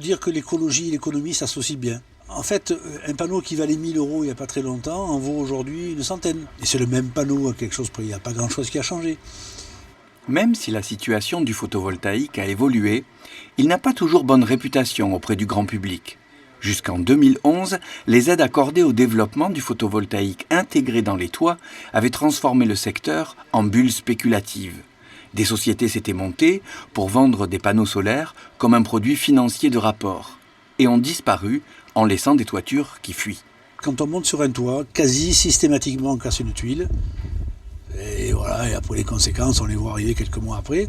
dire que l'écologie et l'économie s'associent bien. En fait, un panneau qui valait 1000 € il n'y a pas très longtemps en vaut aujourd'hui une centaine. Et c'est le même panneau à quelque chose près, il n'y a pas grand-chose qui a changé. Même si la situation du photovoltaïque a évolué, il n'a pas toujours bonne réputation auprès du grand public. Jusqu'en 2011, les aides accordées au développement du photovoltaïque intégré dans les toits avaient transformé le secteur en bulle spéculative. Des sociétés s'étaient montées pour vendre des panneaux solaires comme un produit financier de rapport et ont disparu en laissant des toitures qui fuient. Quand on monte sur un toit, quasi systématiquement on casse une tuile. Et voilà, et après les conséquences, on les voit arriver quelques mois après.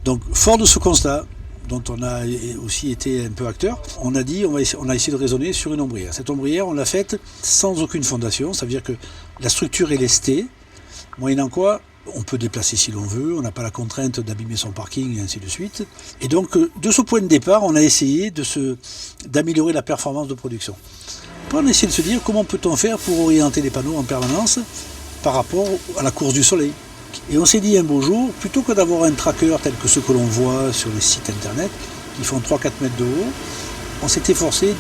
Donc, fort de ce constat, dont on a aussi été un peu acteur, on a essayé de raisonner sur une ombrière. Cette ombrière, on l'a faite sans aucune fondation, ça veut dire que la structure est lestée, moyennant quoi on peut déplacer si l'on veut, on n'a pas la contrainte d'abîmer son parking et ainsi de suite. Et donc, de ce point de départ, on a essayé d'améliorer la performance de production. Après, on a essayé de se dire comment peut-on faire pour orienter les panneaux en permanence par rapport à la course du soleil. Et on s'est dit un beau jour, plutôt que d'avoir un tracker tel que ceux que l'on voit sur les sites internet, qui font 3-4 mètres de haut, on s'est efforcé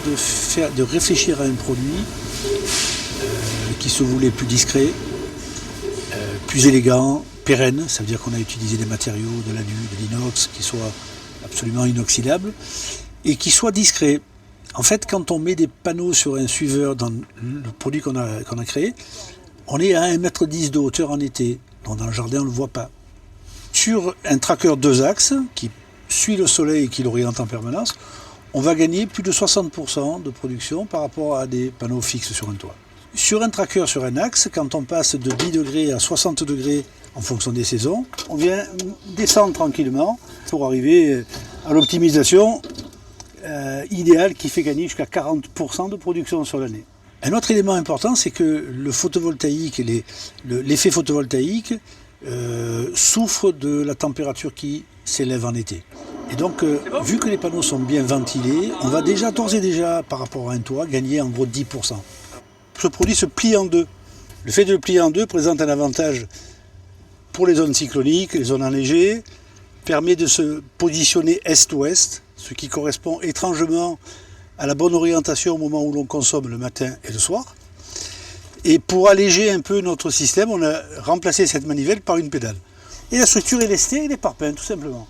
de réfléchir à un produit qui se voulait plus discret, plus élégant, pérenne, ça veut dire qu'on a utilisé des matériaux, de l'alu, de l'inox, qui soient absolument inoxydables, et qui soient discrets. En fait, quand on met des panneaux sur un suiveur dans le produit qu'on a créé, on est à 1,10 m de hauteur en été, donc dans le jardin on ne le voit pas. Sur un tracker 2 axes, qui suit le soleil et qui l'oriente en permanence, on va gagner plus de 60% de production par rapport à des panneaux fixes sur un toit. Sur un tracker sur un axe, quand on passe de 10 degrés à 60 degrés en fonction des saisons, on vient descendre tranquillement pour arriver à l'optimisation idéale qui fait gagner jusqu'à 40% de production sur l'année. Un autre élément important, c'est que le photovoltaïque et l'effet photovoltaïque souffre de la température qui s'élève en été. Et donc, vu que les panneaux sont bien ventilés, on va d'ores et déjà, par rapport à un toit, gagner en gros 10%. Ce produit se plie en deux. Le fait de le plier en deux présente un avantage pour les zones cycloniques, les zones enneigées, permet de se positionner est-ouest, ce qui correspond étrangement à la bonne orientation au moment où l'on consomme le matin et le soir. Et pour alléger un peu notre système, on a remplacé cette manivelle par une pédale. Et la structure est lestée, elle est par peint, tout simplement.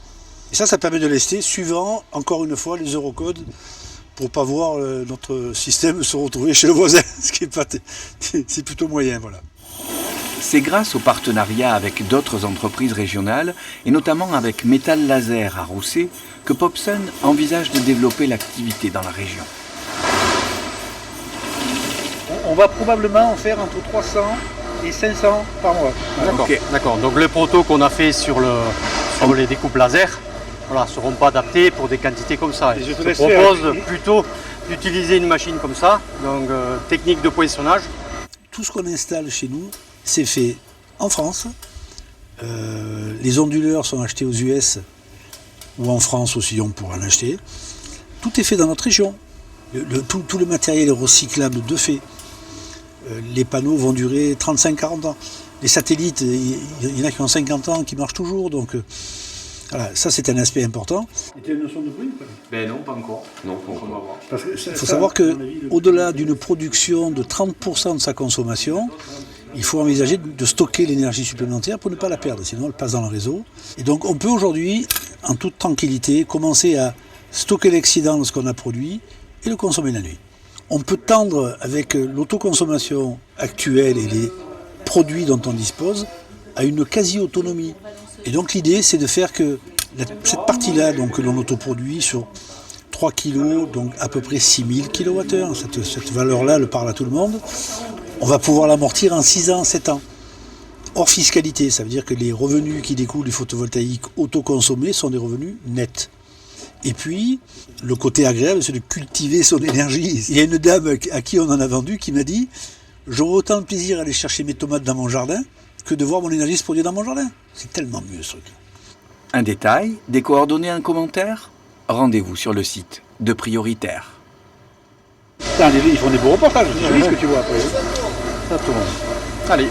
Et ça permet de lester suivant, encore une fois, les eurocodes, pour ne pas voir notre système se retrouver chez le voisin, ce qui c'est plutôt moyen, voilà. C'est grâce au partenariat avec d'autres entreprises régionales, et notamment avec Métal Laser à Rousset, que Popsun envisage de développer l'activité dans la région. On va probablement en faire entre 300 et 500 par mois. D'accord. Okay. D'accord. Donc les protos qu'on a fait sur les découpes laser, voilà, seront pas adaptés pour des quantités comme ça. Je propose plutôt d'utiliser une machine comme ça, donc technique de poinçonnage. Tout ce qu'on installe chez nous, c'est fait en France. Les onduleurs sont achetés aux US ou en France aussi, on pourra en acheter. Tout est fait dans notre région. Tout le matériel est recyclable de fait. Les panneaux vont durer 35-40 ans. Les satellites, il y en a qui ont 50 ans, qui marchent toujours. Donc voilà, ça c'est un aspect important. Et tu as une notion de prix ou pas ? Ben non, pas encore. Non, pas encore. Il faut savoir qu'au-delà d'une production de 30% de sa consommation, il faut envisager de stocker l'énergie supplémentaire pour ne pas la perdre, sinon elle passe dans le réseau. Et donc on peut aujourd'hui, en toute tranquillité, commencer à stocker l'excédent de ce qu'on a produit et le consommer la nuit. On peut tendre avec l'autoconsommation actuelle et les produits dont on dispose à une quasi-autonomie. Et donc l'idée c'est de faire que cette partie-là donc, que l'on autoproduit sur 3 kg, donc à peu près 6000 kWh, cette valeur-là le parle à tout le monde, on va pouvoir l'amortir en 6 ans, 7 ans. Hors fiscalité, ça veut dire que les revenus qui découlent du photovoltaïque autoconsommé sont des revenus nets. Et puis, le côté agréable, c'est de cultiver son énergie. Il y a une dame à qui on en a vendu qui m'a dit « J'aurais autant de plaisir à aller chercher mes tomates dans mon jardin que de voir mon énergie se produire dans mon jardin. » C'est tellement mieux ce truc. Un détail, des coordonnées, un commentaire ? Rendez-vous sur le site de Prioritaire. Putain, ils font des beaux reportages, c'est joli ce que tu vois après. Exactement. Allez.